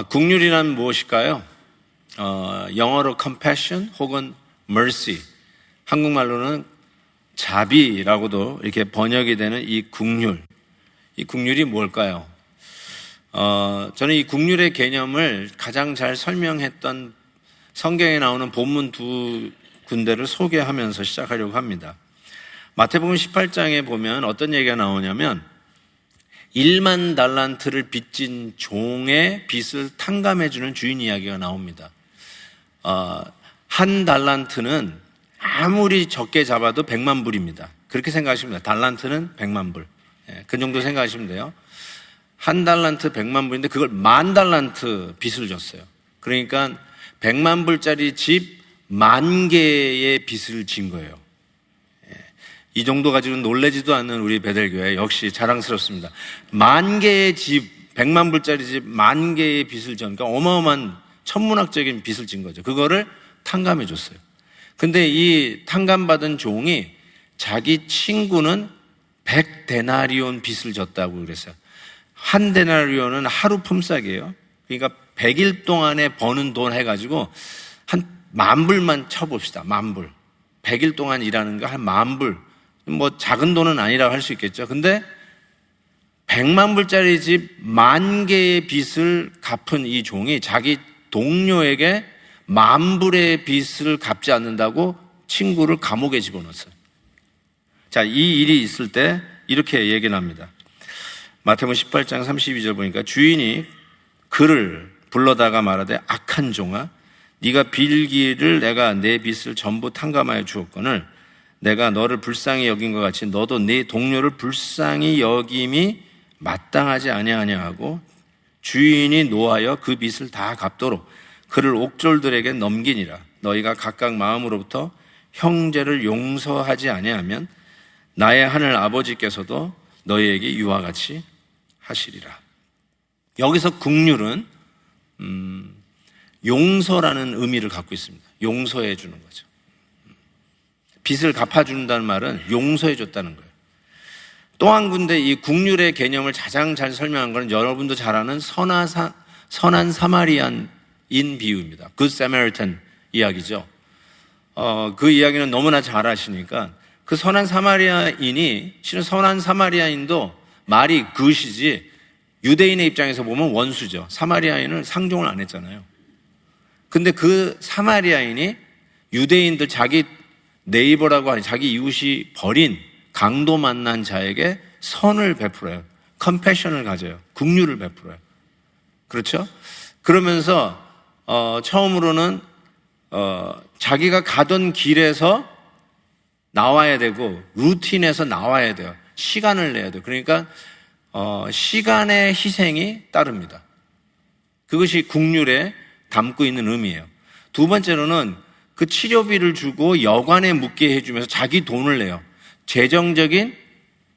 긍휼이란 무엇일까요? 영어로 compassion 혹은 mercy, 한국말로는 자비라고도 이렇게 번역이 되는 이 긍휼. 이 긍휼이 뭘까요? 저는 이 긍휼의 개념을 가장 잘 설명했던 성경에 나오는 본문 두 군데를 소개하면서 시작하려고 합니다. 마태복음 18장에 보면 어떤 얘기가 나오냐면 1만 달란트를 빚진 종의 빚을 탕감해주는 주인 이야기가 나옵니다. 한 달란트는 아무리 적게 잡아도 100만 불입니다. 그렇게 생각하시면 돼요. 달란트는 100만 불. 그 정도 생각하시면 돼요. 한 달란트 100만 불인데 그걸 10,000달란트 빚을 줬어요. 그러니까 100만 불짜리 집 10,000개의 빚을 진 거예요. 이 정도 가지고는 놀라지도 않는 우리 베델교회 역시 자랑스럽습니다. 10,000개의 집, 100만 불짜리 집 10,000개의 빚을 졌으니까 어마어마한 천문학적인 빚을 진 거죠. 그거를 탕감해 줬어요. 근데 이 탕감받은 종이 자기 친구는 100데나리온 빚을 졌다고 그랬어요. 한 데나리온은 하루 품삯이에요. 그러니까 100일 동안에 버는 돈 해가지고 한 10,000불만 쳐봅시다. 10,000불. 100일 동안 일하는 거 한 10,000불. 뭐 작은 돈은 아니라고 할 수 있겠죠. 근데 100만 불짜리 집 10,000개의 빚을 갚은 이 종이 자기 동료에게 10,000불의 빚을 갚지 않는다고 친구를 감옥에 집어넣었어요. 자, 이 일이 있을 때 이렇게 얘기를 합니다. 마태복음 18장 32절 보니까 주인이 그를 불러다가 말하되 악한 종아, 네가 빌기를 내가 내 빚을 전부 탕감하여 주었거늘 내가 너를 불쌍히 여긴 것 같이 너도 네 동료를 불쌍히 여김이 마땅하지 아니하냐 하고 주인이 노하여 그 빚을 다 갚도록 그를 옥졸들에게 넘기니라. 너희가 각각 마음으로부터 형제를 용서하지 아니하면 나의 하늘 아버지께서도 너희에게 이와 같이 하시리라. 여기서 긍휼은 용서라는 의미를 갖고 있습니다. 용서해 주는 거죠. 빚을 갚아준다는 말은 용서해 줬다는 거예요. 또 한 군데 이 긍휼의 개념을 가장 잘 설명한 것은 여러분도 잘 아는 선한 사마리아인 비유입니다. Good Samaritan 이야기죠. 그 이야기는 너무나 잘 아시니까 그 선한 사마리아인이 실은 선한 사마리아인도 말이 그것이지 유대인의 입장에서 보면 원수죠. 사마리아인을 상종을 안 했잖아요. 근데 그 사마리아인이 유대인들 자기 네이버라고 하는 자기 이웃이 버린 강도 만난 자에게 선을 베풀어요. 컴패션을 가져요. 긍휼을 베풀어요. 그렇죠? 그러면서 처음으로는 자기가 가던 길에서 나와야 되고 루틴에서 나와야 돼요. 시간을 내야 돼요. 그러니까 시간의 희생이 따릅니다. 그것이 긍휼에 담고 있는 의미예요. 두 번째로는 그 치료비를 주고 여관에 묵게 해주면서 자기 돈을 내요. 재정적인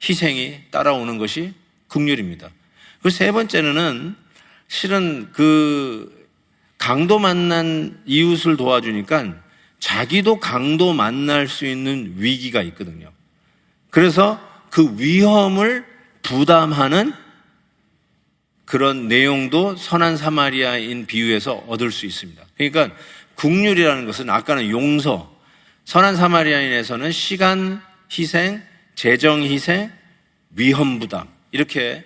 희생이 따라오는 것이 긍휼입니다. 그 세 번째는 실은 그 강도 만난 이웃을 도와주니까 자기도 강도 만날 수 있는 위기가 있거든요. 그래서 그 위험을 부담하는 그런 내용도 선한 사마리아인 비유에서 얻을 수 있습니다. 그러니까 긍휼이라는 것은 아까는 용서, 선한 사마리아인에서는 시간 희생, 재정 희생, 위험 부담 이렇게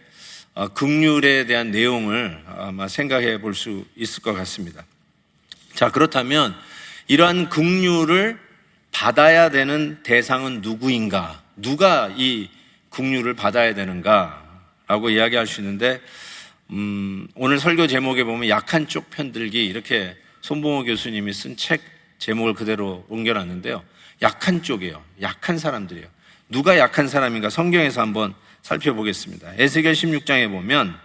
긍휼에 대한 내용을 아마 생각해 볼 수 있을 것 같습니다. 자, 그렇다면 이러한 긍휼을 받아야 되는 대상은 누구인가? 누가 이 긍휼을 받아야 되는가라고 이야기할 수 있는데 오늘 설교 제목에 보면 약한 쪽 편들기 이렇게 손봉호 교수님이 쓴 책 제목을 그대로 옮겨놨는데요. 약한 쪽이에요. 약한 사람들이에요. 누가 약한 사람인가 성경에서 한번 살펴보겠습니다. 에스겔 16장에 보면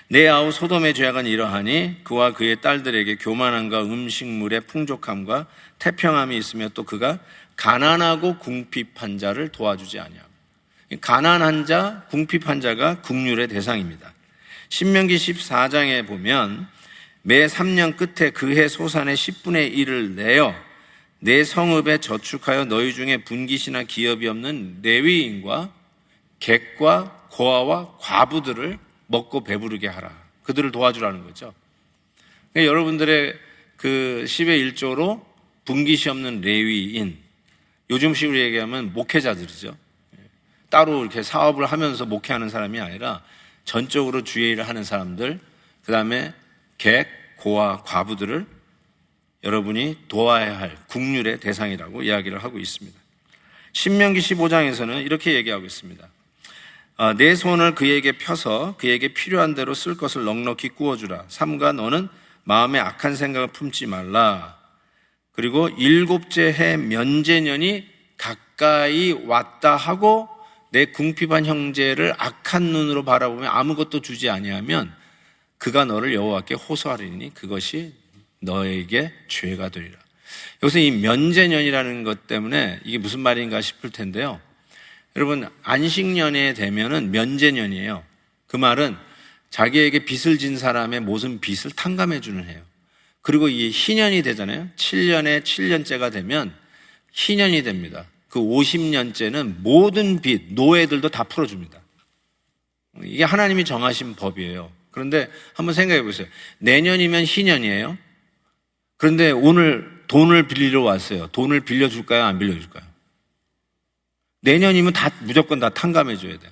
내 아우 소돔의 죄악은 이러하니 그와 그의 딸들에게 교만함과 음식물의 풍족함과 태평함이 있으며 또 그가 가난하고 궁핍한 자를 도와주지 아니하고 가난한 자, 궁핍한 자가 긍휼의 대상입니다. 신명기 14장에 보면 매 3년 끝에 그해 소산의 10분의 1을 내어 내 성읍에 저축하여 너희 중에 분깃이나 기업이 없는 레위인과 객과 고아와 과부들을 먹고 배부르게 하라. 그들을 도와주라는 거죠. 그러니까 여러분들의 그 10의 1조로 분깃이 없는 레위인, 요즘식으로 얘기하면 목회자들이죠. 따로 이렇게 사업을 하면서 목회하는 사람이 아니라 전적으로 주의 일을 하는 사람들, 그 다음에 객, 고아, 과부들을 여러분이 도와야 할 국률의 대상이라고 이야기를 하고 있습니다. 신명기 15장에서는 이렇게 얘기하고 있습니다. 내 손을 그에게 펴서 그에게 필요한 대로 쓸 것을 넉넉히 구워주라. 삼가 너는 마음에 악한 생각을 품지 말라. 그리고 7째 해 면제년이 가까이 왔다 하고 내 궁핍한 형제를 악한 눈으로 바라보며 아무것도 주지 아니하면 그가 너를 여호와께 호소하리니 그것이 너에게 죄가 되리라. 여기서 이 면제년이라는 것 때문에 이게 무슨 말인가 싶을 텐데요. 여러분, 안식년에 되면은 면제년이에요. 그 말은 자기에게 빚을 진 사람의 모든 빚을 탕감해 주는 해요. 그리고 이 희년이 되잖아요. 7년에 7년째가 되면 희년이 됩니다. 그 50년째는 모든 빚, 노예들도 다 풀어줍니다. 이게 하나님이 정하신 법이에요. 그런데 한번 생각해 보세요. 내년이면 희년이에요. 그런데 오늘 돈을 빌리러 왔어요. 돈을 빌려줄까요? 안 빌려줄까요? 내년이면 무조건 다 탕감해 줘야 돼요.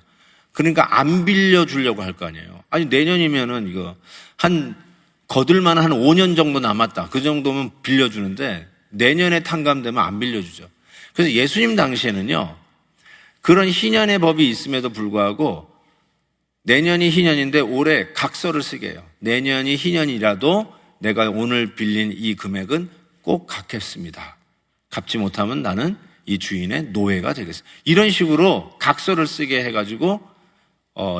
그러니까 안 빌려주려고 할 거 아니에요. 아니, 내년이면은 이거 거들만 한 5년 정도 남았다. 그 정도면 빌려주는데 내년에 탕감되면 안 빌려주죠. 그래서 예수님 당시에는요, 그런 희년의 법이 있음에도 불구하고 내년이 희년인데 올해 각서를 쓰게 해요. 내년이 희년이라도 내가 오늘 빌린 이 금액은 꼭 갚겠습니다. 갚지 못하면 나는 이 주인의 노예가 되겠어. 이런 식으로 각서를 쓰게 해가지고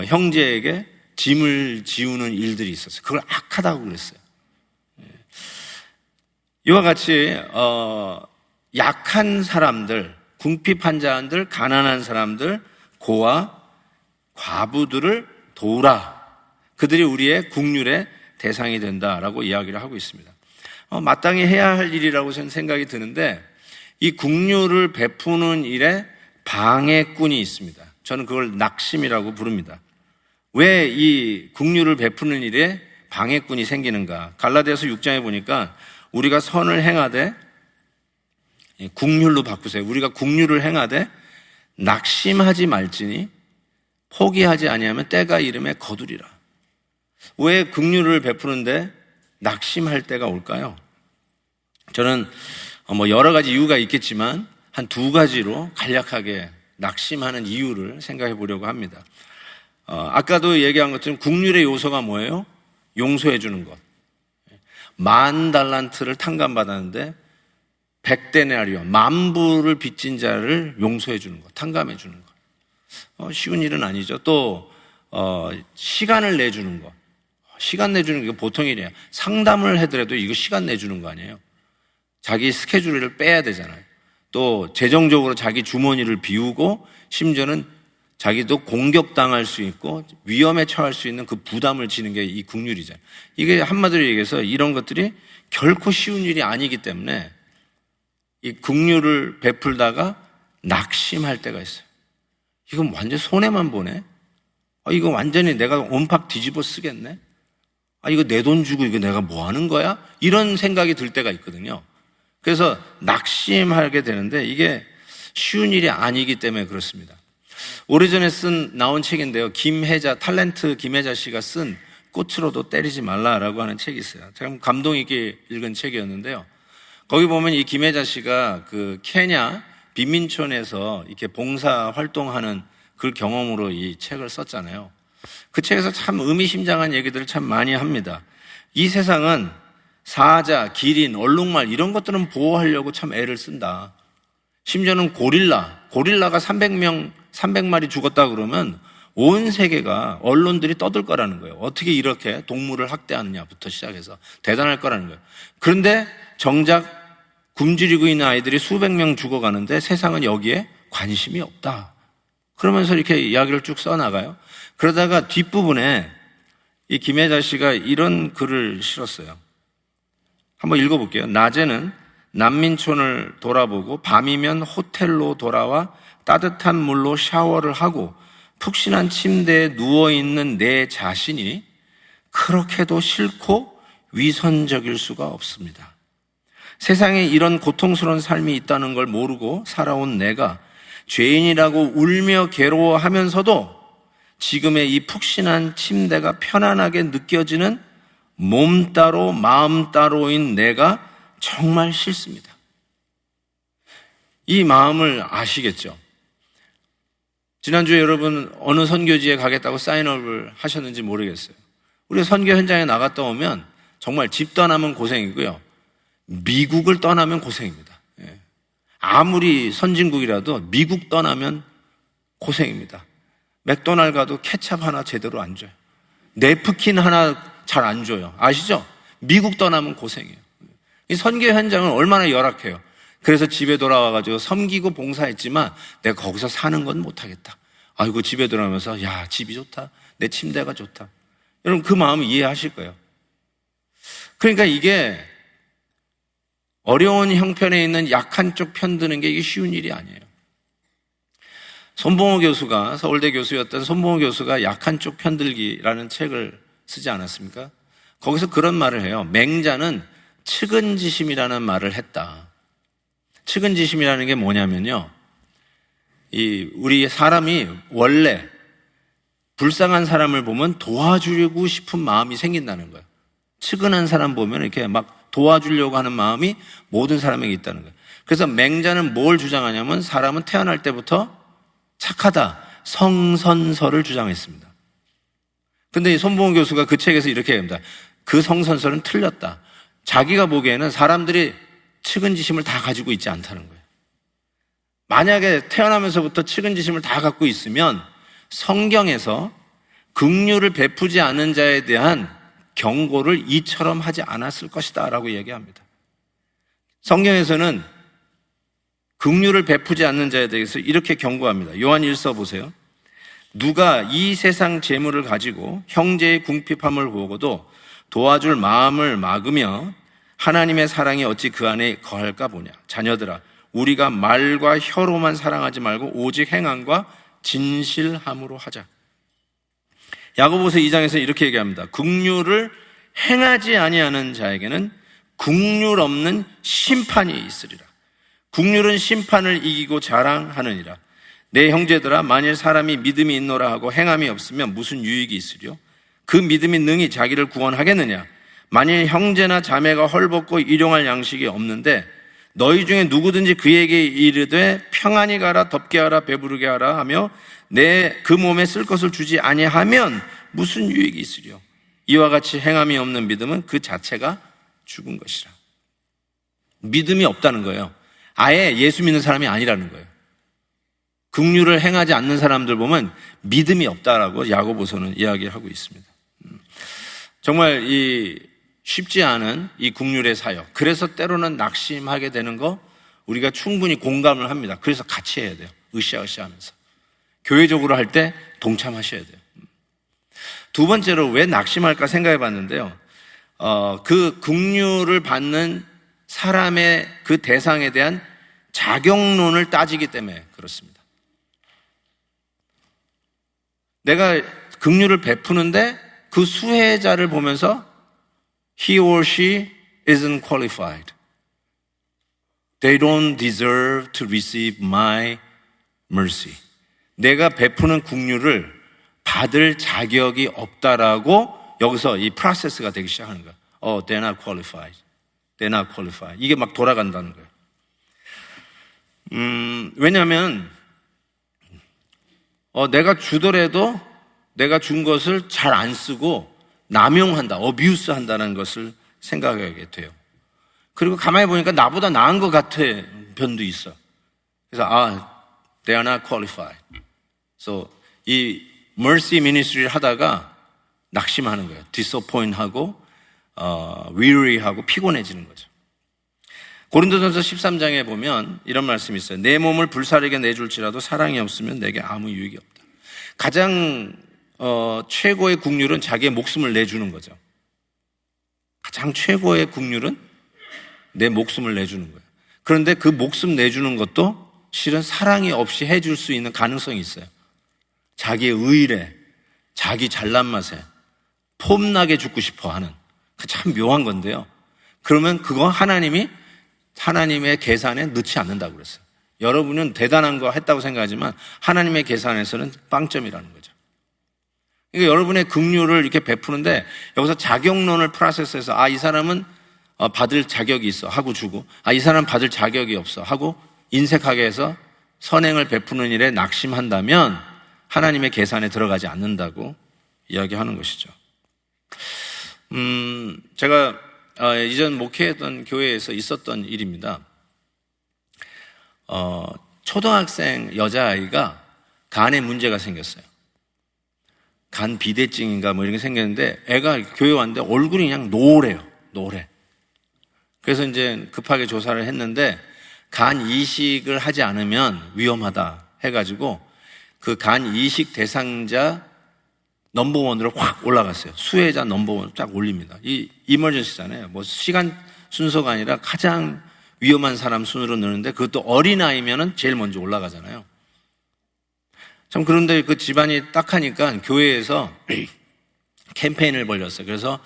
형제에게 짐을 지우는 일들이 있었어요. 그걸 악하다고 그랬어요. 이와 같이 약한 사람들, 궁핍한 자들, 가난한 사람들, 고아, 과부들을 도우라. 그들이 우리의 국률의 대상이 된다라고 이야기를 하고 있습니다. 마땅히 해야 할 일이라고 저는 생각이 드는데 이 국률을 베푸는 일에 방해꾼이 있습니다. 저는 그걸 낙심이라고 부릅니다. 왜 이 국률을 베푸는 일에 방해꾼이 생기는가? 갈라디아서 6장에 보니까 우리가 선을 행하되 국률로 바꾸세요. 우리가 국률을 행하되 낙심하지 말지니 포기하지 아니하면 때가 이름에 거두리라. 왜 국률을 베푸는데 낙심할 때가 올까요? 저는 여러 가지 이유가 있겠지만 한 2가지로 간략하게 낙심하는 이유를 생각해 보려고 합니다. 아까도 얘기한 것처럼 국률의 요소가 뭐예요? 용서해 주는 것. 10,000달란트를 탕감받았는데 100데나리온, 10,000불을 빚진 자를 용서해 주는 것, 탕감해 주는 것. 쉬운 일은 아니죠. 또 시간을 내주는 것. 시간 내주는 게 보통 일이에요. 상담을 해더라도 이거 시간 내주는 거 아니에요. 자기 스케줄을 빼야 되잖아요. 또 재정적으로 자기 주머니를 비우고 심지어는 자기도 공격당할 수 있고 위험에 처할 수 있는 그 부담을 지는 게 이 국률이잖아요. 이게 한마디로 얘기해서 이런 것들이 결코 쉬운 일이 아니기 때문에 이 국률을 베풀다가 낙심할 때가 있어요. 이건 완전 손해만 보네. 이거 완전히 내가 온팍 뒤집어 쓰겠네. 이거 내 돈 주고 이거 내가 뭐 하는 거야? 이런 생각이 들 때가 있거든요. 그래서 낙심하게 되는데 이게 쉬운 일이 아니기 때문에 그렇습니다. 오래전에 나온 책인데요. 탤런트 김혜자 씨가 쓴 꽃으로도 때리지 말라라고 하는 책이 있어요. 참 감동 있게 읽은 책이었는데요. 거기 보면 이 김혜자 씨가 그 케냐 빈민촌에서 이렇게 봉사 활동하는 그 경험으로 이 책을 썼잖아요. 그 책에서 참 의미심장한 얘기들을 참 많이 합니다. 이 세상은 사자, 기린, 얼룩말 이런 것들은 보호하려고 참 애를 쓴다. 심지어는 고릴라가 300마리 죽었다 그러면 온 세계가 언론들이 떠들 거라는 거예요. 어떻게 이렇게 동물을 학대하느냐부터 시작해서 대단할 거라는 거예요. 그런데 정작 굶주리고 있는 아이들이 수백 명 죽어가는데 세상은 여기에 관심이 없다. 그러면서 이렇게 이야기를 쭉 써나가요. 그러다가 뒷부분에 이 김혜자 씨가 이런 글을 실었어요. 한번 읽어볼게요. 낮에는 난민촌을 돌아보고 밤이면 호텔로 돌아와 따뜻한 물로 샤워를 하고 푹신한 침대에 누워있는 내 자신이 그렇게도 싫고 위선적일 수가 없습니다. 세상에 이런 고통스러운 삶이 있다는 걸 모르고 살아온 내가 죄인이라고 울며 괴로워하면서도 지금의 이 푹신한 침대가 편안하게 느껴지는 몸 따로 마음 따로인 내가 정말 싫습니다. 이 마음을 아시겠죠? 지난주에 여러분 어느 선교지에 가겠다고 사인업을 하셨는지 모르겠어요. 우리 선교 현장에 나갔다 오면 정말 집 떠나면 고생이고요. 미국을 떠나면 고생입니다. 아무리 선진국이라도 미국 떠나면 고생입니다. 맥도날드 가도 케찹 하나 제대로 안 줘요. 냅킨 하나 잘 안 줘요. 아시죠? 미국 떠나면 고생이에요. 이 선교 현장은 얼마나 열악해요. 그래서 집에 돌아와가지고 섬기고 봉사했지만 내가 거기서 사는 건 못하겠다. 아이고 집에 돌아오면서 야 집이 좋다. 내 침대가 좋다. 여러분 그 마음을 이해하실 거예요. 그러니까 이게 어려운 형편에 있는 약한 쪽 편드는 게 이게 쉬운 일이 아니에요. 손봉호 교수가 서울대 교수였던 손봉호 교수가 약한 쪽 편들기라는 책을 쓰지 않았습니까? 거기서 그런 말을 해요. 맹자는 측은지심이라는 말을 했다. 측은지심이라는 게 뭐냐면요. 우리 사람이 원래 불쌍한 사람을 보면 도와주려고 싶은 마음이 생긴다는 거예요. 측은한 사람 보면 이렇게 막 도와주려고 하는 마음이 모든 사람에게 있다는 거예요. 그래서 맹자는 뭘 주장하냐면 사람은 태어날 때부터 착하다, 성선설을 주장했습니다. 근데 이 손봉호 교수가 그 책에서 이렇게 얘기합니다. 그 성선설은 틀렸다. 자기가 보기에는 사람들이 측은지심을 다 가지고 있지 않다는 거예요. 만약에 태어나면서부터 측은지심을 다 갖고 있으면 성경에서 긍휼을 베푸지 않은 자에 대한 경고를 이처럼 하지 않았을 것이다 라고 얘기합니다. 성경에서는 긍휼을 베푸지 않는 자에 대해서 이렇게 경고합니다. 요한 1서 보세요. 누가 이 세상 재물을 가지고 형제의 궁핍함을 보고도 도와줄 마음을 막으며 하나님의 사랑이 어찌 그 안에 거할까 보냐. 자녀들아, 우리가 말과 혀로만 사랑하지 말고 오직 행함과 진실함으로 하자. 야고보서 2장에서 이렇게 얘기합니다. 긍휼을 행하지 아니하는 자에게는 긍휼 없는 심판이 있으리라. 긍휼은 심판을 이기고 자랑하느니라. 내 형제들아, 만일 사람이 믿음이 있노라 하고 행함이 없으면 무슨 유익이 있으리요? 그 믿음이 능히 자기를 구원하겠느냐? 만일 형제나 자매가 헐벗고 일용할 양식이 없는데 너희 중에 누구든지 그에게 이르되 평안히 가라, 덥게 하라, 배부르게 하라 하며 내 그 몸에 쓸 것을 주지 아니하면 무슨 유익이 있으리요? 이와 같이 행함이 없는 믿음은 그 자체가 죽은 것이라. 믿음이 없다는 거예요. 아예 예수 믿는 사람이 아니라는 거예요. 긍휼을 행하지 않는 사람들 보면 믿음이 없다라고 야고보서는 이야기하고 있습니다. 정말 쉽지 않은 이 긍휼의 사역. 그래서 때로는 낙심하게 되는 거 우리가 충분히 공감을 합니다. 그래서 같이 해야 돼요. 으쌰으쌰하면서. 교회적으로 할 때 동참하셔야 돼요. 두 번째로 왜 낙심할까 생각해 봤는데요. 그 긍휼을 받는 사람의 그 대상에 대한 자격론을 따지기 때문에 그렇습니다. 내가 긍휼을 베푸는데 그 수혜자를 보면서 he or she isn't qualified. They don't deserve to receive my mercy. 내가 베푸는 긍휼을 받을 자격이 없다라고 여기서 이 프로세스가 되기 시작하는 거예요. They're not qualified. They're not qualified. 이게 막 돌아간다는 거예요. 왜냐하면 내가 주더라도 내가 준 것을 잘 안 쓰고 남용한다, 어뷰스 한다는 것을 생각하게 돼요. 그리고 가만히 보니까 나보다 나은 것 같은 편도 있어. 그래서 they are not qualified. 그래서 이 mercy ministry를 하다가 낙심하는 거예요. disappoint하고 weary하고 피곤해지는 거죠. 고린도전서 13장에 보면 이런 말씀이 있어요. 내 몸을 불사르게 내줄지라도 사랑이 없으면 내게 아무 유익이 없다. 가장 최고의 긍휼은 자기의 목숨을 내주는 거죠. 가장 최고의 긍휼은 내 목숨을 내주는 거예요. 그런데 그 목숨 내주는 것도 실은 사랑이 없이 해줄 수 있는 가능성이 있어요. 자기의 의일에, 자기 잘난 맛에 폼나게 죽고 싶어 하는, 그 참 묘한 건데요. 그러면 그거 하나님의 계산에 넣지 않는다고 그랬어요. 여러분은 대단한 거 했다고 생각하지만 하나님의 계산에서는 빵점이라는 거죠. 그러니까 여러분의 긍휼을 이렇게 베푸는데 여기서 자격론을 프로세스해서 이 사람은 받을 자격이 있어 하고 주고, 이 사람은 받을 자격이 없어 하고 인색하게 해서 선행을 베푸는 일에 낙심한다면 하나님의 계산에 들어가지 않는다고 이야기하는 것이죠. 제가 이전 목회했던 교회에서 있었던 일입니다. 초등학생 여자아이가 간에 문제가 생겼어요. 간 비대증인가 뭐 이런 게 생겼는데 애가 교회 왔는데 얼굴이 그냥 노래요. 노래. 그래서 이제 급하게 조사를 했는데 간 이식을 하지 않으면 위험하다 해가지고 그 간 이식 대상자 넘버원으로 확 올라갔어요. 수혜자 넘버원 쫙 올립니다. 이 이머전시잖아요. 뭐 시간 순서가 아니라 가장 위험한 사람 순으로 넣는데 그것도 어린아이면은 제일 먼저 올라가잖아요. 참 그런데 그 집안이 딱하니까 교회에서 캠페인을 벌였어요. 그래서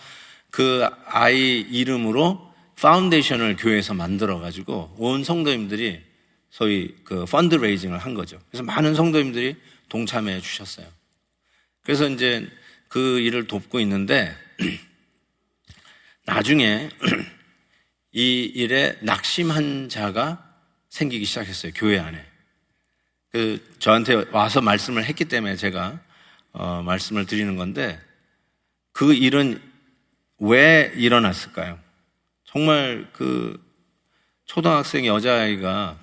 그 아이 이름으로 파운데이션을 교회에서 만들어가지고 온 성도님들이 소위 그 펀드레이징을 한 거죠. 그래서 많은 성도님들이 동참해 주셨어요. 그래서 이제 그 일을 돕고 있는데 나중에 이 일에 낙심한 자가 생기기 시작했어요. 교회 안에. 저한테 와서 말씀을 했기 때문에 제가 말씀을 드리는 건데 그 일은 왜 일어났을까요? 정말 그 초등학생 여자아이가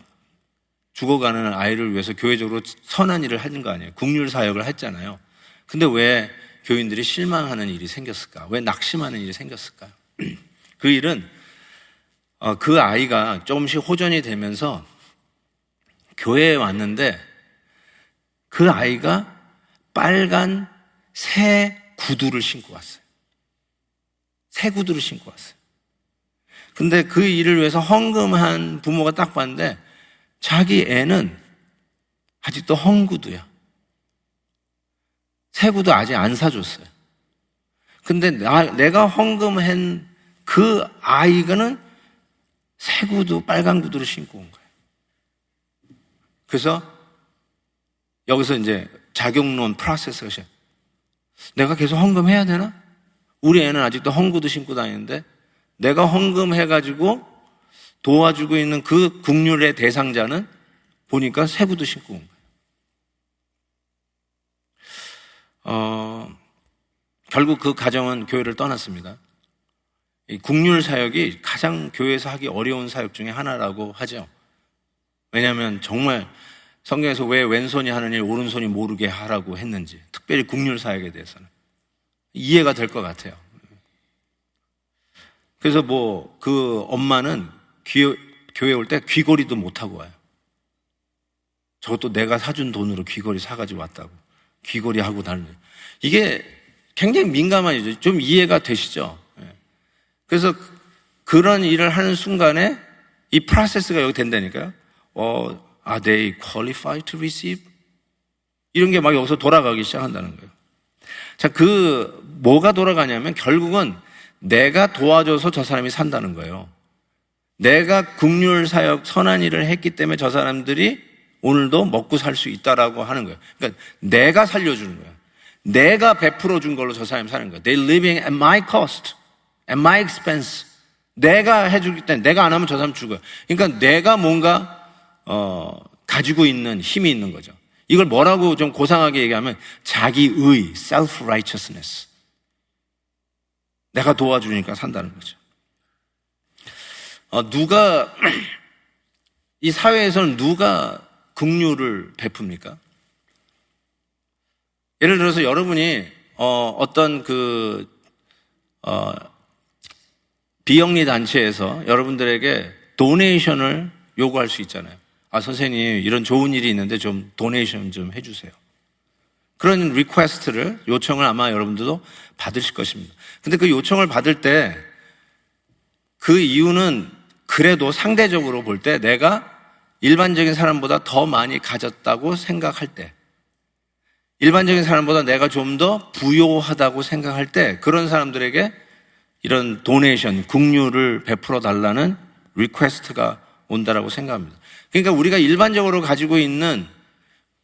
죽어가는 아이를 위해서 교회적으로 선한 일을 하는 거 아니에요. 긍휼 사역을 했잖아요. 근데 왜 교인들이 실망하는 일이 생겼을까? 왜 낙심하는 일이 생겼을까? 그 일은 그 아이가 조금씩 호전이 되면서 교회에 왔는데 그 아이가 빨간 새 구두를 신고 왔어요. 새 구두를 신고 왔어요. 근데 그 일을 위해서 헌금한 부모가 딱 봤는데 자기 애는 아직도 헝구두야. 새 구두 아직 안 사줬어요. 근데 내가 헌금한 그 아이가는 새 구두, 빨간 구두를 신고 온 거예요. 그래서 여기서 이제 자격론 프로세스가 시작. 내가 계속 헌금해야 되나? 우리 애는 아직도 헝구두 신고 다니는데 내가 헌금해가지고 도와주고 있는 그 긍휼의 대상자는 보니까 새 구두 신고 온 거예요. 결국 그 가정은 교회를 떠났습니다. 이 긍휼 사역이 가장 교회에서 하기 어려운 사역 중에 하나라고 하죠. 왜냐하면 정말 성경에서 왜 왼손이 하는 일 오른손이 모르게 하라고 했는지, 특별히 긍휼 사역에 대해서는 이해가 될 것 같아요. 그래서 뭐 그 엄마는 교회 올 때 귀걸이도 못 하고 와요. 저것도 내가 사준 돈으로 귀걸이 사가지고 왔다고. 귀걸이 하고 다니는. 이게 굉장히 민감한 일이죠. 좀 이해가 되시죠? 그래서 그런 일을 하는 순간에 이 프로세스가 여기 된다니까요. Are they qualified to receive? 이런 게 막 여기서 돌아가기 시작한다는 거예요. 자, 뭐가 돌아가냐면 결국은 내가 도와줘서 저 사람이 산다는 거예요. 내가 긍휼 사역 선한 일을 했기 때문에 저 사람들이 오늘도 먹고 살 수 있다라고 하는 거예요. 그러니까 내가 살려주는 거예요. 내가 베풀어 준 걸로 저 사람이 사는 거예요. They're living at my cost, at my expense. 내가 해주기 때문에 내가 안 하면 저 사람 죽어요. 그러니까 내가 뭔가 가지고 있는 힘이 있는 거죠. 이걸 뭐라고 좀 고상하게 얘기하면 자기의, self-righteousness. 내가 도와주니까 산다는 거죠. 이 사회에서는 누가 긍휼을 베풉니까? 예를 들어서 여러분이 어떤 비영리 단체에서 여러분들에게 도네이션을 요구할 수 있잖아요. 선생님 이런 좋은 일이 있는데 좀 도네이션 좀 해주세요. 그런 리퀘스트를, 요청을 아마 여러분들도 받으실 것입니다. 근데 그 요청을 받을 때 그 이유는 그래도 상대적으로 볼 때 내가 일반적인 사람보다 더 많이 가졌다고 생각할 때, 일반적인 사람보다 내가 좀 더 부요하다고 생각할 때 그런 사람들에게 이런 도네이션, 국류를 베풀어 달라는 리퀘스트가 온다라고 생각합니다. 그러니까 우리가 일반적으로 가지고 있는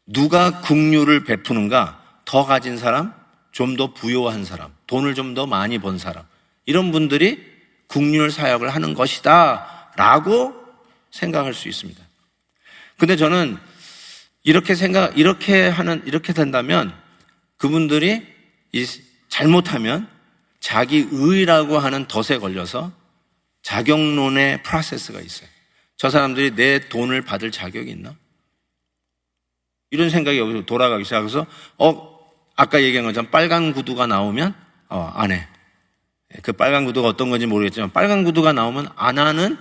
누가 국류를 베푸는가? 더 가진 사람, 좀 더 부요한 사람, 돈을 좀 더 많이 번 사람, 이런 분들이 국률 사역을 하는 것이다 라고 생각할 수 있습니다. 근데 저는 이렇게 된다면 그분들이 잘못하면 자기 의라고 하는 덫에 걸려서 자격론의 프로세스가 있어요. 저 사람들이 내 돈을 받을 자격이 있나? 이런 생각이 여기서 돌아가기 시작해서 아까 얘기한 것처럼 빨간 구두가 나오면 안 해. 그 빨간 구두가 어떤 건지 모르겠지만 빨간 구두가 나오면 안 하는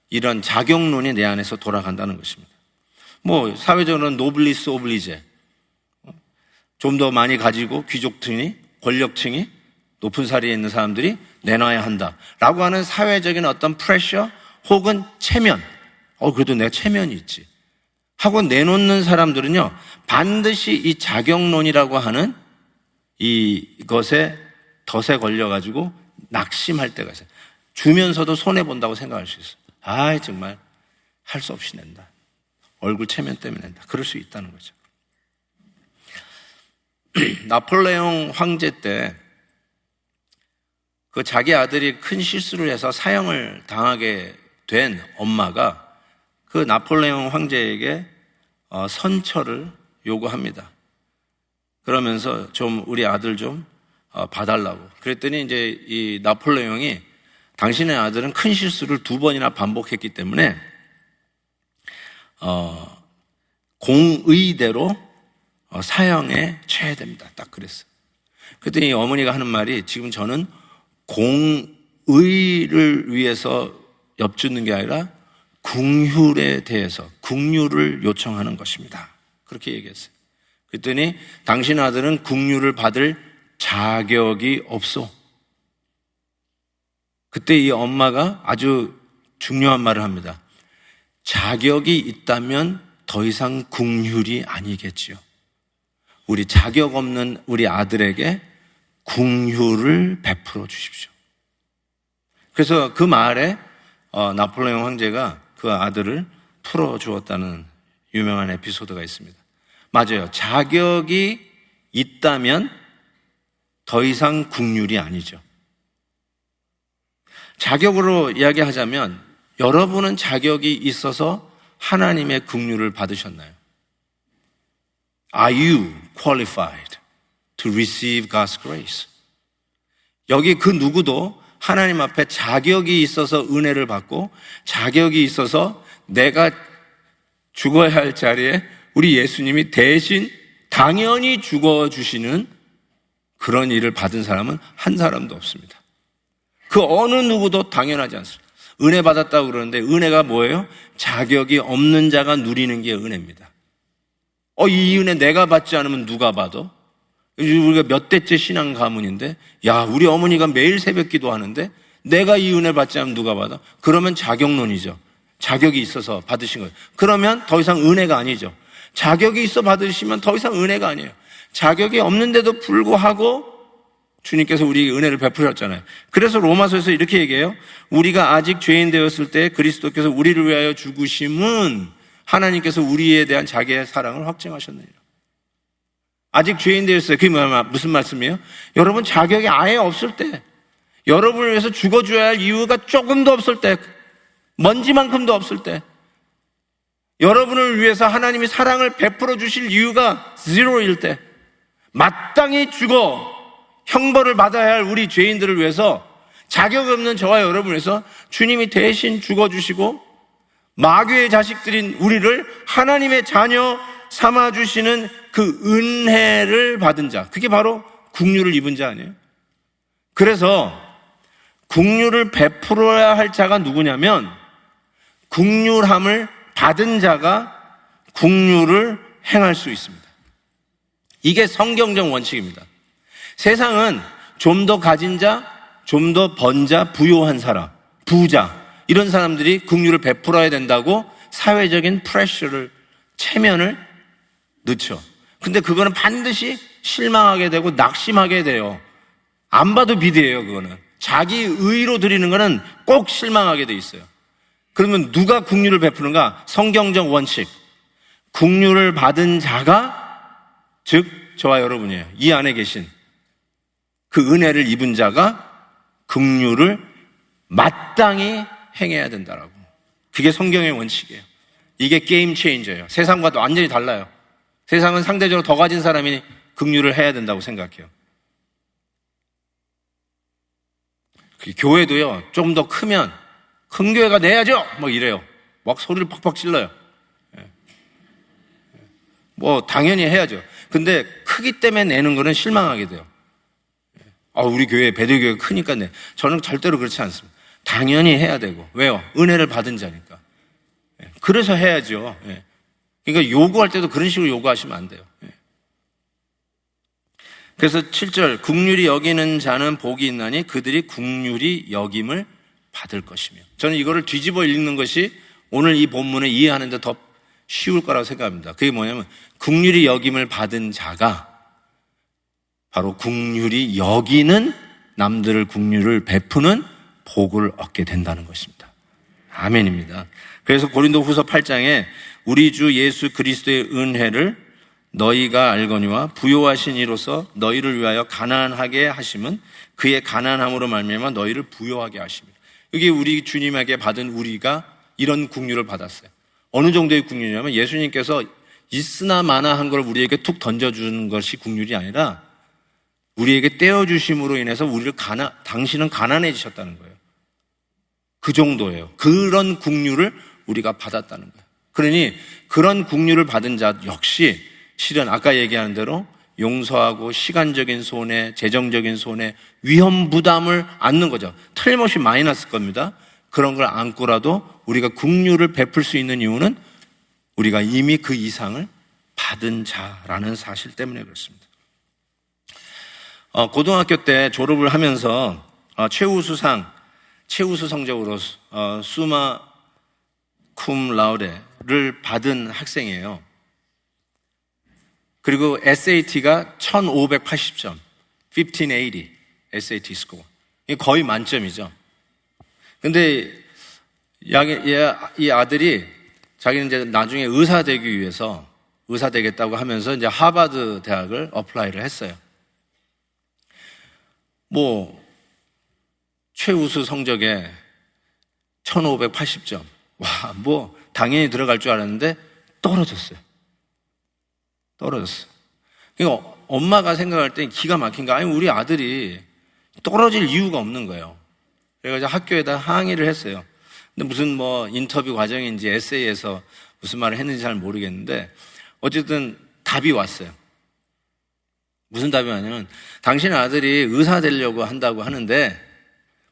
이런 자격론이 내 안에서 돌아간다는 것입니다. 뭐 사회적으로는 노블리스 오블리제, 좀 더 많이 가지고 귀족층이, 권력층이, 높은 자리에 있는 사람들이 내놔야 한다라고 하는 사회적인 어떤 프레셔 혹은 체면, 그래도 내가 체면이 있지 하고 내놓는 사람들은요, 반드시 이 자격론이라고 하는 이것에 덫에 걸려가지고 낙심할 때가 있어요. 주면서도 손해본다고 생각할 수 있어요. 정말 할 수 없이 낸다. 얼굴 체면 때문에 낸다. 그럴 수 있다는 거죠. 나폴레옹 황제 때 그 자기 아들이 큰 실수를 해서 사형을 당하게 된 엄마가 그 나폴레옹 황제에게 선처를 요구합니다. 그러면서 좀 우리 아들 좀 봐달라고. 그랬더니 이제 이 나폴레옹이 당신의 아들은 큰 실수를 2번이나 반복했기 때문에 공의대로 사형에 처해야 됩니다. 딱 그랬어요. 그랬더니 어머니가 하는 말이, 지금 저는 공의를 위해서 엽주는 게 아니라 궁휼에 대해서 궁휼을 요청하는 것입니다. 그렇게 얘기했어요. 그랬더니 당신 아들은 궁휼을 받을 자격이 없어. 그때 이 엄마가 아주 중요한 말을 합니다. 자격이 있다면 더 이상 궁휼이 아니겠지요. 우리 자격 없는 우리 아들에게 궁휼을 베풀어 주십시오. 그래서 그 말에 나폴레옹 황제가 그 아들을 풀어주었다는 유명한 에피소드가 있습니다. 맞아요. 자격이 있다면 더 이상 국률이 아니죠. 자격으로 이야기하자면 여러분은 자격이 있어서 하나님의 국률을 받으셨나요? Are you qualified to receive God's grace? 여기 그 누구도 하나님 앞에 자격이 있어서 은혜를 받고 자격이 있어서 내가 죽어야 할 자리에 우리 예수님이 대신 당연히 죽어주시는 그런 일을 받은 사람은 한 사람도 없습니다. 그 어느 누구도 당연하지 않습니다. 은혜 받았다고 그러는데 은혜가 뭐예요? 자격이 없는 자가 누리는 게 은혜입니다. 이 은혜 내가 받지 않으면 누가 받아? 우리가 몇 대째 신앙 가문인데, 우리 어머니가 매일 새벽 기도하는데 내가 이 은혜 받지 않으면 누가 받아? 그러면 자격론이죠. 자격이 있어서 받으신 거예요. 그러면 더 이상 은혜가 아니죠. 자격이 있어 받으시면 더 이상 은혜가 아니에요. 자격이 없는데도 불구하고 주님께서 우리에게 은혜를 베푸셨잖아요. 그래서 로마서에서 이렇게 얘기해요. 우리가 아직 죄인 되었을 때 그리스도께서 우리를 위하여 죽으심은 하나님께서 우리에 대한 자기의 사랑을 확증하셨느니라. 아직 죄인 되었어요. 그게 무슨 말씀이에요? 여러분 자격이 아예 없을 때, 여러분을 위해서 죽어줘야 할 이유가 조금도 없을 때, 먼지만큼도 없을 때, 여러분을 위해서 하나님이 사랑을 베풀어 주실 이유가 제로일 때, 마땅히 죽어 형벌을 받아야 할 우리 죄인들을 위해서, 자격 없는 저와 여러분을 위해서 주님이 대신 죽어주시고 마귀의 자식들인 우리를 하나님의 자녀 삼아주시는 그 은혜를 받은 자, 그게 바로 국류를 입은 자 아니에요? 그래서 국류를 베풀어야 할 자가 누구냐면 국률함을 받은 자가 국류를 행할 수 있습니다. 이게 성경적 원칙입니다. 세상은 좀 더 가진 자, 좀 더 번 자, 부유한 사람, 부자, 이런 사람들이 국류를 베풀어야 된다고 사회적인 프레셔를, 체면을 넣죠. 근데 그거는 반드시 실망하게 되고 낙심하게 돼요. 안 봐도 비디예요, 그거는. 자기 의로 드리는 거는 꼭 실망하게 돼 있어요. 그러면 누가 긍휼을 베푸는가? 성경적 원칙. 긍휼을 받은 자가, 즉 저와 여러분이에요. 이 안에 계신 그 은혜를 입은 자가 긍휼을 마땅히 행해야 된다라고. 그게 성경의 원칙이에요. 이게 게임 체인저예요. 세상과 완전히 달라요. 세상은 상대적으로 더 가진 사람이 긍휼을 해야 된다고 생각해요. 교회도요, 좀 더 크면 큰 교회가 내야죠! 막 이래요. 막 소리를 팍팍 질러요. 뭐 당연히 해야죠. 근데 크기 때문에 내는 거는 실망하게 돼요. 우리 교회 배들교회가 크니까 내. 저는 절대로 그렇지 않습니다. 당연히 해야 되고. 왜요? 은혜를 받은 자니까. 그래서 해야죠. 그러니까 요구할 때도 그런 식으로 요구하시면 안 돼요. 그래서 7절, 긍휼히 여기는 자는 복이 있나니 그들이 긍휼히 여김을 받을 것이며. 저는 이거를 뒤집어 읽는 것이 오늘 이 본문을 이해하는 데 더 쉬울 거라고 생각합니다. 그게 뭐냐면 긍휼히 여김을 받은 자가 바로 긍휼히 여기는 남들을 긍휼을 베푸는 복을 얻게 된다는 것입니다. 아멘입니다. 그래서 고린도후서 8장에 우리 주 예수 그리스도의 은혜를 너희가 알거니와 부요하신 이로써 너희를 위하여 가난하게 하심은 그의 가난함으로 말미암아 너희를 부요하게 하십니다. 여기 우리 주님에게 받은 우리가 이런 긍휼을 받았어요. 어느 정도의 긍휼이냐면 예수님께서 있으나 마나 한 걸 우리에게 툭 던져주는 것이 긍휼이 아니라 우리에게 떼어주심으로 인해서 당신은 가난해지셨다는 거예요. 그 정도예요. 그런 긍휼을 우리가 받았다는 거예요. 그러니 그런 긍휼을 받은 자 역시 실은 아까 얘기한 대로 용서하고 시간적인 손해, 재정적인 손해, 위험 부담을 안는 거죠. 틀림없이 마이너스 겁니다. 그런 걸 안고라도 우리가 긍휼을 베풀 수 있는 이유는 우리가 이미 그 이상을 받은 자라는 사실 때문에 그렇습니다. 고등학교 때 졸업을 하면서 최우수 성적으로 수마 쿰 라우레를 받은 학생이에요. 그리고 SAT가 1580점, 1580 SAT 스코어. 거의 만점이죠. 근데 이 아들이 자기는 이제 나중에 의사 되기 위해서 의사 되겠다고 하면서 이제 하버드 대학을 어플라이를 했어요. 최우수 성적에 1580점. 당연히 들어갈 줄 알았는데 떨어졌어요. 그러니까 엄마가 생각할 때 기가 막힌 거, 아니, 우리 아들이 떨어질 이유가 없는 거예요. 그래가지고 학교에다 항의를 했어요. 근데 무슨 인터뷰 과정인지 에세이에서 무슨 말을 했는지 잘 모르겠는데 어쨌든 답이 왔어요. 무슨 답이 왔냐면 당신의 아들이 의사 되려고 한다고 하는데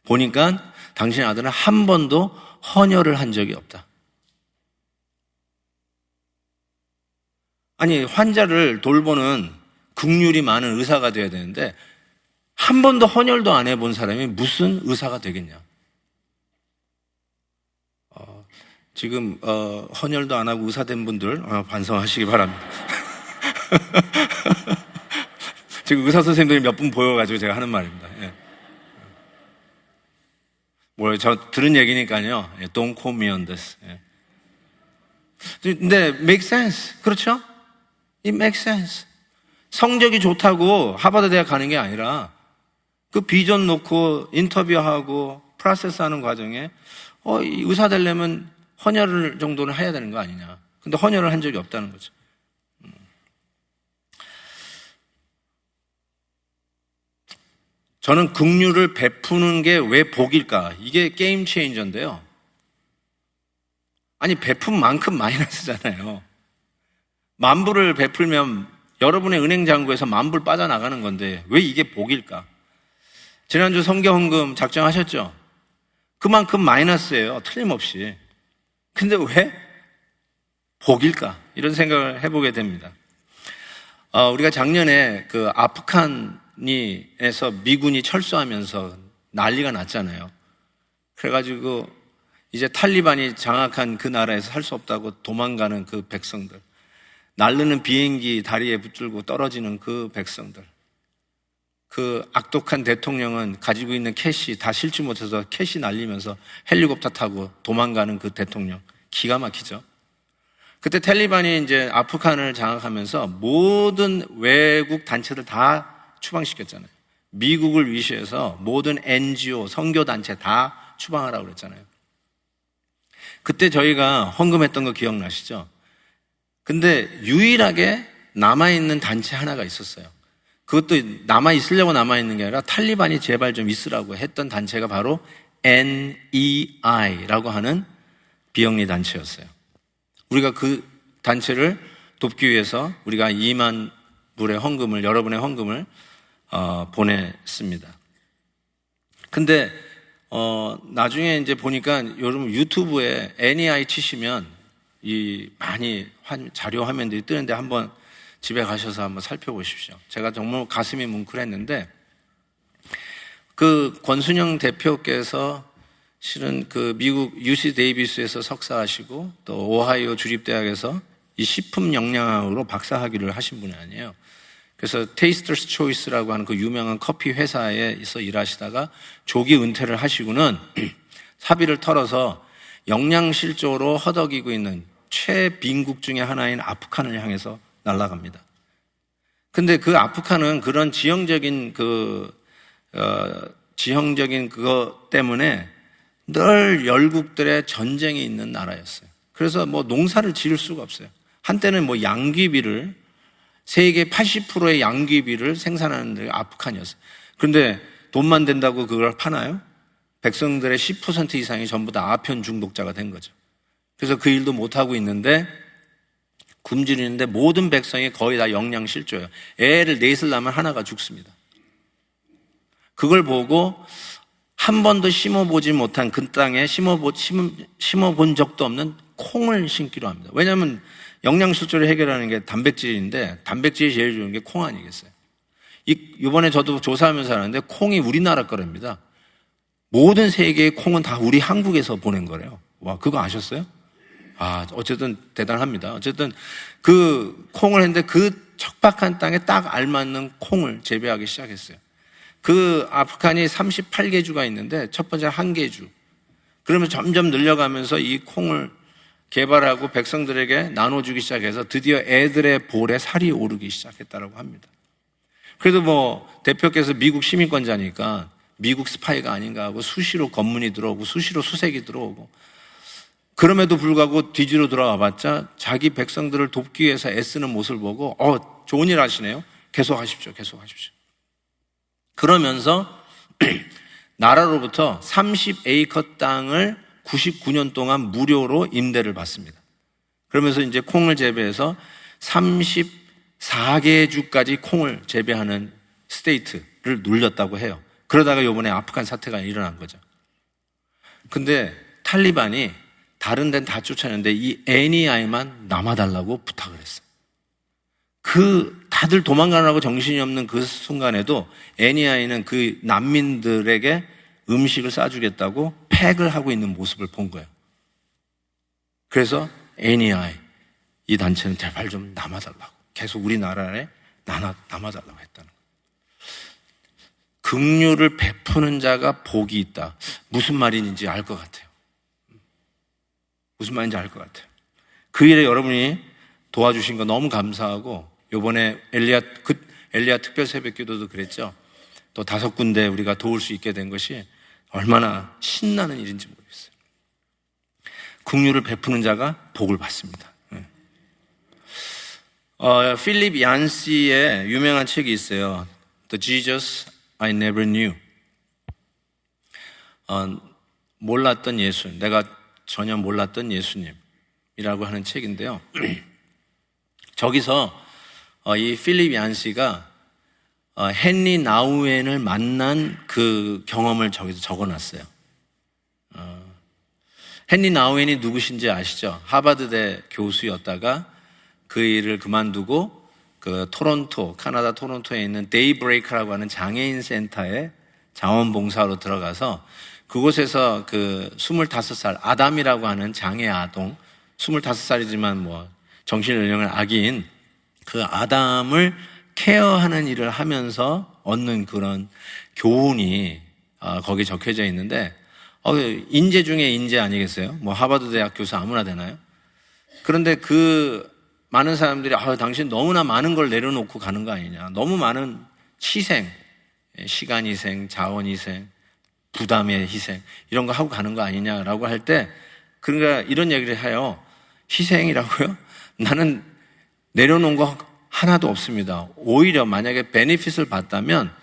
보니까 당신의 아들은 한 번도 헌혈을 한 적이 없다. 아니, 환자를 돌보는 긍휼이 많은 의사가 돼야 되는데 한 번도 헌혈도 안 해본 사람이 무슨 의사가 되겠냐. 지금 헌혈도 안 하고 의사 된 분들 반성하시기 바랍니다. 지금 의사 선생님들이 몇 분 보여가지고 제가 하는 말입니다. 저 들은 얘기니까요. Don't quote me on this. 근데 make sense. 그렇죠? It makes sense. 성적이 좋다고 하버드 대학 가는 게 아니라 그 비전 놓고 인터뷰하고 프로세스 하는 과정에 의사 되려면 헌혈을 정도는 해야 되는 거 아니냐. 근데 헌혈을 한 적이 없다는 거죠. 저는 긍휼을 베푸는 게 왜 복일까? 이게 게임 체인저인데요. 아니, 베푼 만큼 마이너스잖아요. 10,000불을 베풀면 여러분의 은행 잔고에서 10,000불 빠져나가는 건데 왜 이게 복일까? 지난주 성경헌금 작정하셨죠? 그만큼 마이너스예요. 틀림없이. 근데 왜 복일까? 이런 생각을 해보게 됩니다. 우리가 작년에 그 아프간에서 미군이 철수하면서 난리가 났잖아요. 그래가지고 이제 탈리반이 장악한 그 나라에서 살 수 없다고 도망가는 그 백성들. 날르는 비행기 다리에 붙들고 떨어지는 그 백성들, 그 악독한 대통령은 가지고 있는 캐시 다 실지 못해서 캐시 날리면서 헬리콥터 타고 도망가는 그 대통령, 기가 막히죠. 그때 탈리반이 이제 아프간을 장악하면서 모든 외국 단체들 다 추방시켰잖아요. 미국을 위시해서 모든 NGO, 선교단체 다 추방하라고 그랬잖아요. 그때 저희가 헌금했던 거 기억나시죠? 근데 유일하게 남아있는 단체 하나가 있었어요. 그것도 남아있으려고 남아있는 게 아니라 탈리반이 제발 좀 있으라고 했던 단체가 바로 NEI라고 하는 비영리 단체였어요. 우리가 그 단체를 돕기 위해서 우리가 2만 불의 헌금을, 여러분의 헌금을 보냈습니다. 근데 나중에 이제 보니까 여러분 유튜브에 NEI 치시면 많이 자료 화면들이 뜨는데 한번 집에 가셔서 한번 살펴보십시오. 제가 정말 가슴이 뭉클했는데 그 권순영 대표께서 실은 그 미국 UC 데이비스에서 석사하시고 또 오하이오 주립대학에서 이 식품 영양학으로 박사학위를 하신 분이 아니에요. 그래서 테이스터스 초이스라고 하는 그 유명한 커피 회사에서 일하시다가 조기 은퇴를 하시고는 사비를 털어서 영양실조로 허덕이고 있는 최빈국 중에 하나인 아프간을 향해서 날아갑니다. 근데 그 아프간은 그런 지형적인 그것 때문에 늘 열국들의 전쟁이 있는 나라였어요. 그래서 뭐 농사를 지을 수가 없어요. 한때는 뭐 양귀비를 세계 80%의 양귀비를 생산하는 데가 아프간이었어요. 그런데 돈만 된다고 그걸 파나요? 백성들의 10% 이상이 전부 다 아편 중독자가 된 거죠. 그래서 그 일도 못하고 있는데 굶주리는데 모든 백성이 거의 다 영양실조예요. 애를 넷을 낳으면 하나가 죽습니다. 그걸 보고 한 번도 심어보지 못한 그 땅에 심어본 적도 없는 콩을 심기로 합니다. 왜냐하면 영양실조를 해결하는 게 단백질인데 단백질이 제일 좋은 게 콩 아니겠어요? 이번에 저도 조사하면서 하는데 콩이 우리나라 거랍니다. 모든 세계의 콩은 다 우리 한국에서 보낸 거래요. 와, 그거 아셨어요? 어쨌든 대단합니다. 어쨌든 그 콩을 했는데 그 척박한 땅에 딱 알맞는 콩을 재배하기 시작했어요. 그 아프간이 38개주가 있는데 첫 번째 한 개주. 그러면 점점 늘려가면서 이 콩을 개발하고 백성들에게 나눠주기 시작해서 드디어 애들의 볼에 살이 오르기 시작했다고 합니다. 그래도 뭐 대표께서 미국 시민권자니까 미국 스파이가 아닌가 하고 수시로 검문이 들어오고 수시로 수색이 들어오고 그럼에도 불구하고 뒤지러 돌아와 봤자 자기 백성들을 돕기 위해서 애쓰는 모습을 보고 좋은 일 하시네요. 계속 하십시오. 그러면서 나라로부터 30에이커 땅을 99년 동안 무료로 임대를 받습니다. 그러면서 이제 콩을 재배해서 34개 주까지 콩을 재배하는 스테이트를 눌렸다고 해요. 그러다가 이번에 아프간 사태가 일어난 거죠. 근데 탈리반이 다른 데는 다 쫓아냈는데 이 NEI만 남아달라고 부탁을 했어요. 다들 도망가느라고 정신이 없는 그 순간에도 NEI는 그 난민들에게 음식을 싸주겠다고 팩을 하고 있는 모습을 본 거예요. 그래서 NEI, 이 단체는 제발 좀 남아달라고 계속 우리나라에 남아달라고 했다는 거예요. 긍휼을 베푸는 자가 복이 있다. 무슨 말인지 알 것 같아요. 무슨 말인지 알 것 같아요. 그 일에 여러분이 도와주신 거 너무 감사하고 이번에 엘리야 특별 새벽 기도도 그랬죠. 또 5군데 우리가 도울 수 있게 된 것이 얼마나 신나는 일인지 모르겠어요. 긍휼을 베푸는 자가 복을 받습니다. 필립 얀시의 유명한 책이 있어요. The Jesus I Never Knew. 몰랐던 예수, 내가 전혀 몰랐던 예수님이라고 하는 책인데요. 저기서 이 필립 얀시가 헨리 나우엔을 만난 그 경험을 저기서 적어놨어요. 헨리 나우엔이 누구신지 아시죠? 하버드대 교수였다가 그 일을 그만두고 그 카나다 토론토에 있는 데이브레이크라고 하는 장애인 센터에 자원봉사로 들어가서 그곳에서 그 25살 아담이라고 하는 장애 아동, 25살이지만 뭐 정신연령의 아기인 그 아담을 케어하는 일을 하면서 얻는 그런 교훈이 거기 적혀져 있는데, 인재 중에 인재 아니겠어요? 뭐 하버드 대학 교수 아무나 되나요? 그런데 그 많은 사람들이 당신 너무나 많은 걸 내려놓고 가는 거 아니냐, 너무 많은 희생, 시간 희생, 자원 희생, 부담의 희생, 이런 거 하고 가는 거 아니냐라고 할 때, 그러니까 이런 얘기를 해요. 희생이라고요? 나는 내려놓은 거 하나도 없습니다. 오히려 만약에 베네핏을 받다면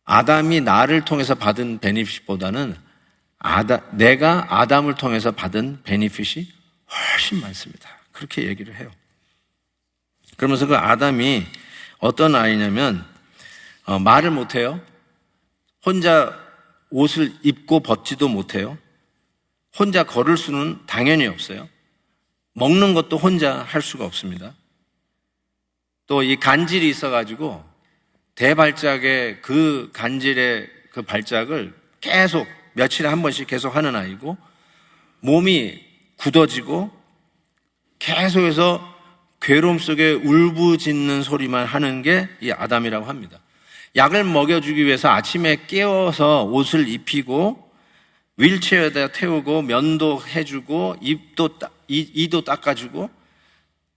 아담이 나를 통해서 받은 베네핏보다는 내가 아담을 통해서 받은 베네핏이 훨씬 많습니다. 그렇게 얘기를 해요. 그러면서 그 아담이 어떤 아이냐면 말을 못해요. 혼자 옷을 입고 벗지도 못해요. 혼자 걸을 수는 당연히 없어요. 먹는 것도 혼자 할 수가 없습니다. 또 이 간질이 있어가지고 대발작의 그 간질의 그 발작을 계속 며칠에 한 번씩 계속 하는 아이고, 몸이 굳어지고 계속해서 괴로움 속에 울부짖는 소리만 하는 게 이 아담이라고 합니다. 약을 먹여주기 위해서 아침에 깨워서 옷을 입히고 휠체어에다 태우고 면도 해주고 이도 닦아주고,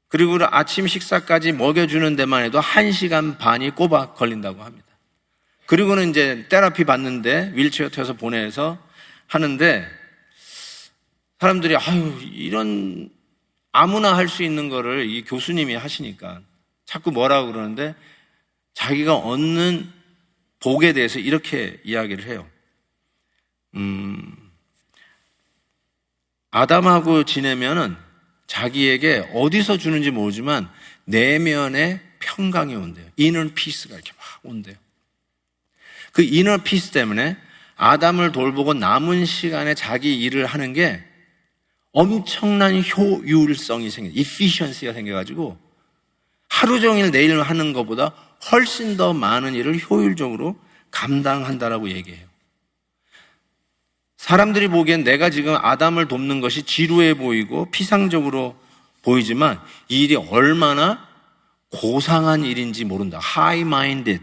그리고 아침 식사까지 먹여주는 데만 해도 1시간 반이 꼬박 걸린다고 합니다. 그리고는 이제 테라피 받는데 휠체어 태워서 보내서 하는데, 사람들이 이런 아무나 할 수 있는 거를 이 교수님이 하시니까 자꾸 뭐라고 그러는데, 자기가 얻는 복에 대해서 이렇게 이야기를 해요. 아담하고 지내면은 자기에게 어디서 주는지 모르지만 내면에 평강이 온대요. inner peace가 이렇게 막 온대요. 그 inner peace 때문에 아담을 돌보고 남은 시간에 자기 일을 하는 게 엄청난 효율성이 efficiency가 생겨가지고 하루 종일 내일 하는 것보다 훨씬 더 많은 일을 효율적으로 감당한다라고 얘기해요. 사람들이 보기엔 내가 지금 아담을 돕는 것이 지루해 보이고 피상적으로 보이지만 이 일이 얼마나 고상한 일인지 모른다. high-minded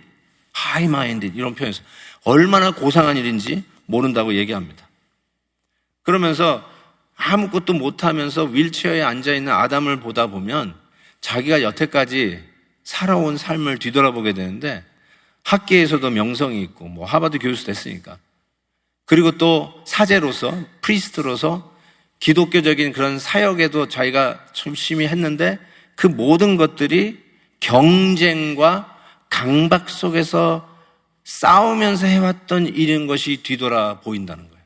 이런 표현에서 얼마나 고상한 일인지 모른다고 얘기합니다. 그러면서 아무것도 못하면서 휠체어에 앉아있는 아담을 보다 보면 자기가 여태까지 살아온 삶을 뒤돌아보게 되는데, 학계에서도 명성이 있고 뭐 하버드 교수 됐으니까, 그리고 또 사제로서 프리스트로서 기독교적인 그런 사역에도 자기가 열심히 했는데, 그 모든 것들이 경쟁과 강박 속에서 싸우면서 해왔던 일인 것이 뒤돌아 보인다는 거예요.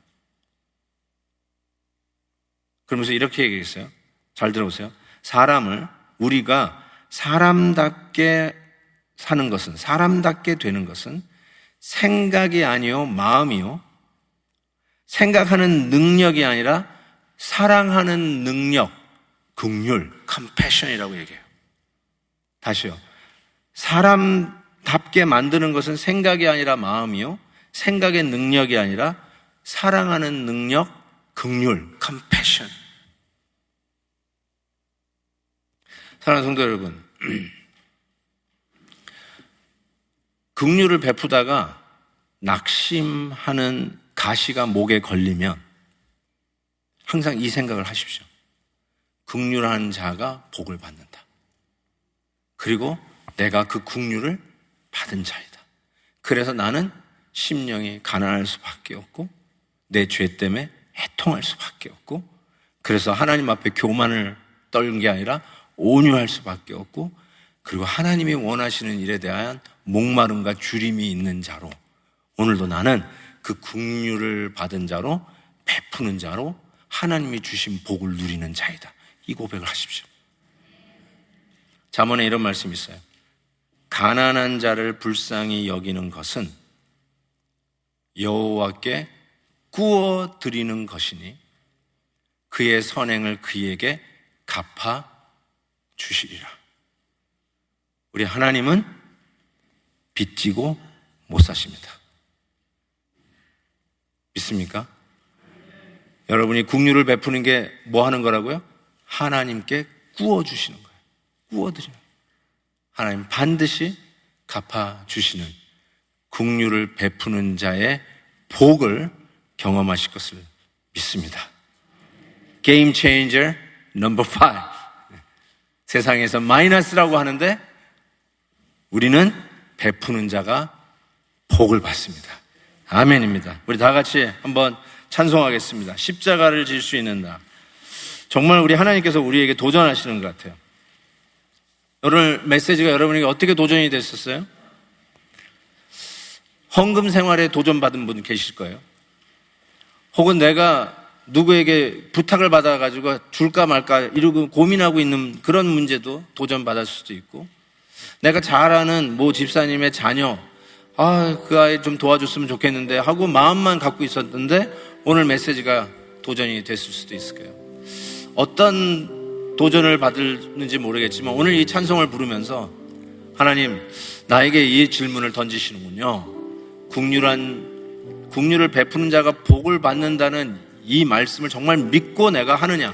그러면서 이렇게 얘기했어요. 잘 들어보세요. 우리가 사람답게 사는 것은, 사람답게 되는 것은 생각이 아니요 마음이요, 생각하는 능력이 아니라 사랑하는 능력, 긍휼, compassion이라고 얘기해요. 다시요. 사람답게 만드는 것은 생각이 아니라 마음이요, 생각의 능력이 아니라 사랑하는 능력, 긍휼, compassion. 사랑하는 성도 여러분, 긍휼을 베푸다가 낙심하는 가시가 목에 걸리면 항상 이 생각을 하십시오. 긍휼한 자가 복을 받는다. 그리고 내가 그 긍휼을 받은 자이다. 그래서 나는 심령이 가난할 수밖에 없고 내 죄 때문에 해통할 수밖에 없고, 그래서 하나님 앞에 교만을 떨는 게 아니라 온유할 수밖에 없고, 그리고 하나님이 원하시는 일에 대한 목마름과 주림이 있는 자로, 오늘도 나는 그 긍휼을 받은 자로, 베푸는 자로 하나님이 주신 복을 누리는 자이다. 이 고백을 하십시오. 잠언에 이런 말씀이 있어요. 가난한 자를 불쌍히 여기는 것은 여호와께 구워 드리는 것이니 그의 선행을 그에게 갚아 주시리라. 우리 하나님은 빚지고 못 사십니다. 믿습니까? 여러분이 긍휼을 베푸는 게 뭐 하는 거라고요? 하나님께 구워주시는 거예요. 구워드리는 거예요. 하나님 반드시 갚아주시는 긍휼을 베푸는 자의 복을 경험하실 것을 믿습니다. 게임 체인저 넘버 5. 세상에서 마이너스라고 하는데 우리는 베푸는 자가 복을 받습니다. 아멘입니다. 우리 다 같이 한번 찬송하겠습니다. 십자가를 질 수 있는 나. 정말 우리 하나님께서 우리에게 도전하시는 것 같아요. 오늘 메시지가 여러분에게 어떻게 도전이 됐었어요? 헌금 생활에 도전받은 분 계실 거예요. 혹은 내가 누구에게 부탁을 받아가지고 줄까 말까 이러고 고민하고 있는 그런 문제도 도전받을 수도 있고, 내가 잘 아는 모 집사님의 자녀, 그 아이 좀 도와줬으면 좋겠는데 하고 마음만 갖고 있었는데 오늘 메시지가 도전이 됐을 수도 있을 거예요. 어떤 도전을 받을는지 모르겠지만 오늘 이 찬송을 부르면서 하나님 나에게 이 질문을 던지시는군요. 긍휼을 베푸는 자가 복을 받는다는 이 말씀을 정말 믿고 내가 하느냐,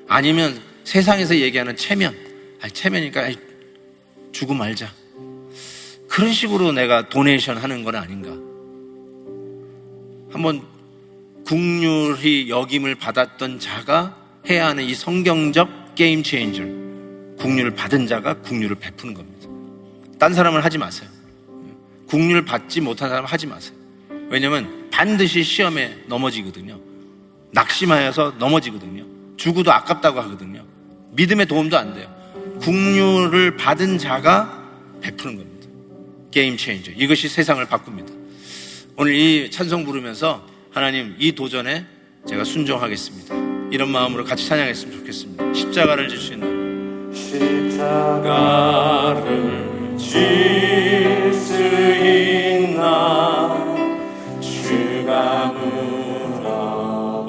아니면 세상에서 얘기하는 체면이니까 주고 말자, 그런 식으로 내가 도네이션 하는 건 아닌가. 한번 긍휼히 여김을 받았던 자가 해야 하는 이 성경적 게임 체인저, 긍휼을 받은 자가 긍휼을 베푸는 겁니다. 딴 사람은 하지 마세요. 긍휼을 받지 못한 사람은 하지 마세요. 왜냐면 반드시 시험에 넘어지거든요. 낙심하여서 넘어지거든요. 죽어도 아깝다고 하거든요. 믿음의 도움도 안 돼요. 긍휼을 받은 자가 베푸는 겁니다. 게임 체인저. 이것이 세상을 바꿉니다. 오늘 이 찬송 부르면서 하나님 이 도전에 제가 순종하겠습니다, 이런 마음으로 같이 찬양했으면 좋겠습니다. 십자가를 질 수 있는, 십자가를 질 수 있나, 주가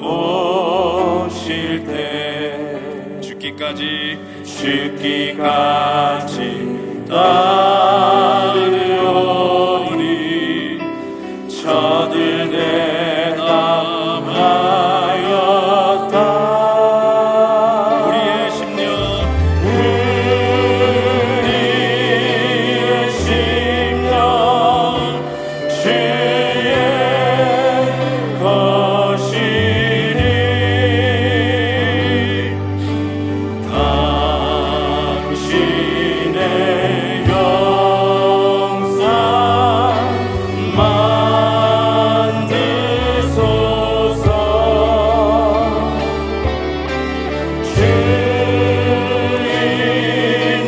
물어오실 때 죽기까지 따르오니 저들 대답하였다. 우리의 심령 주의 것이니 당신의 영상 만드소서. 주인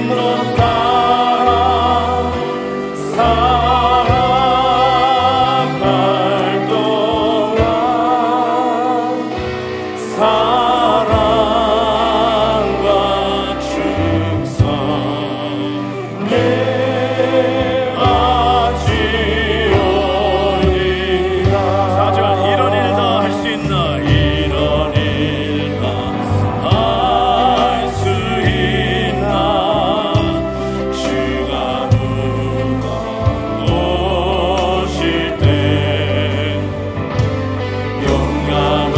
것 따라 살아갈 동안 사랑과 충성을 바치오리라. 4절 이런 일 다 할 수 있나, 이런 일 다 할 수 있나, 주가 물어오실 때 용감한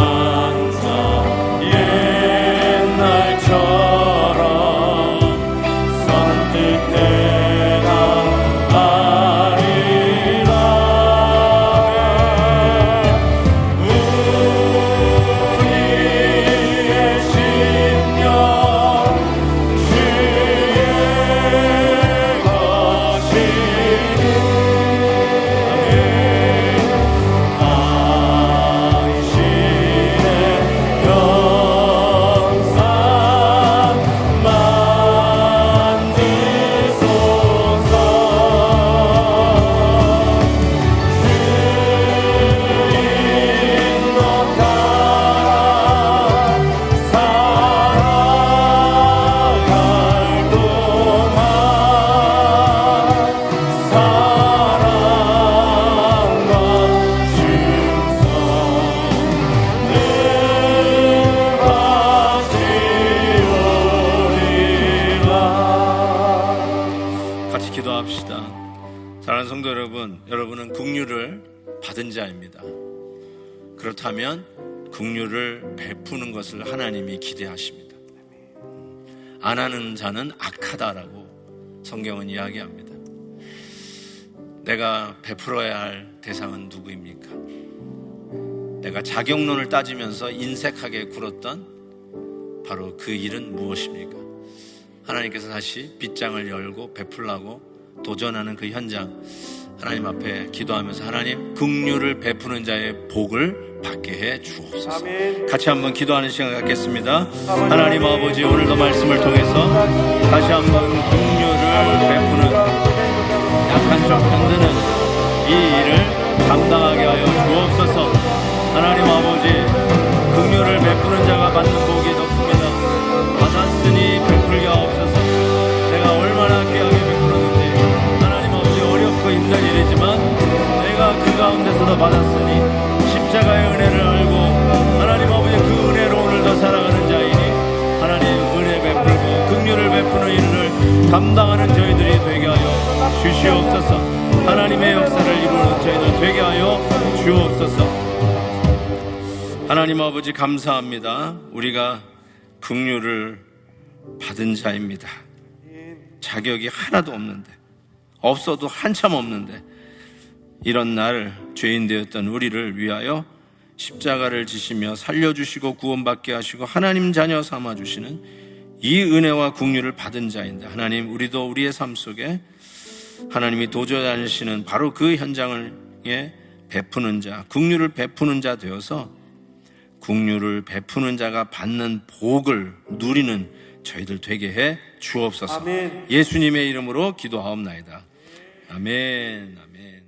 자 옛날처럼 선뜻 대답하리라. 우리의 심령 주의 것이니 당신의 영상 만드소서. 주인 것 따라 살아갈 동안 사랑과 충성을 바치오리라. 같이 기도합시다. 사랑하는 성도 여러분, 여러분은 긍휼을 받은 자입니다. 그렇다면 긍휼을 베푸는 것을 하나님이 기대하십니다. 안 하는 자는 악하다라고 성경은 이야기합니다. 내가 베풀어야 할 대상은 누구입니까? 내가 자격론을 따지면서 인색하게 굴었던 바로 그 일은 무엇입니까? 하나님께서 다시 빗장을 열고 베풀라고 도전하는 그 현장, 하나님 앞에 기도하면서 하나님, 긍휼을 베푸는 자의 복을 받게 해 주옵소서. 아멘. 같이 한번 기도하는 시간 갖겠습니다. 하나님 아버지, 오늘도 말씀을 통해서 다시 한번 긍휼을 베푸는, 약한 쪽 편드는 이 일을 감당하게 하여 주옵소서. 하나님 아버지, 긍휼을 베푸는 자가 받는 복이 더 큽니다. 받았으니 베풀게 하옵소서. 내가 얼마나 귀하게 베풀었는지, 하나님 아버지, 어렵고 힘든 일이지만 내가 그 가운데서도 받았으니 십자가의 은혜를 알고 하나님 아버지 그 은혜로 오늘도 살아가는 자이니 하나님 은혜 베풀고 긍휼을 베푸는 일을 감당하는 저희들이 되게 하여 주시옵소서. 하나님의 역사를 이루는 저희들 되게 하여 주옵소서. 하나님 아버지, 감사합니다. 우리가 긍휼을 받은 자입니다. 자격이 하나도 없는데, 없어도 한참 없는데, 이런 날 죄인 되었던 우리를 위하여 십자가를 지시며 살려주시고 구원받게 하시고 하나님 자녀 삼아주시는 이 은혜와 긍휼을 받은 자인데, 하나님, 우리도 우리의 삶 속에 하나님이 도전하시는 바로 그 현장을 베푸는 자, 긍휼을 베푸는 자 되어서 긍휼을 베푸는 자가 받는 복을 누리는 저희들 되게 해 주옵소서. 아멘. 예수님의 이름으로 기도하옵나이다. 아멘. 아멘.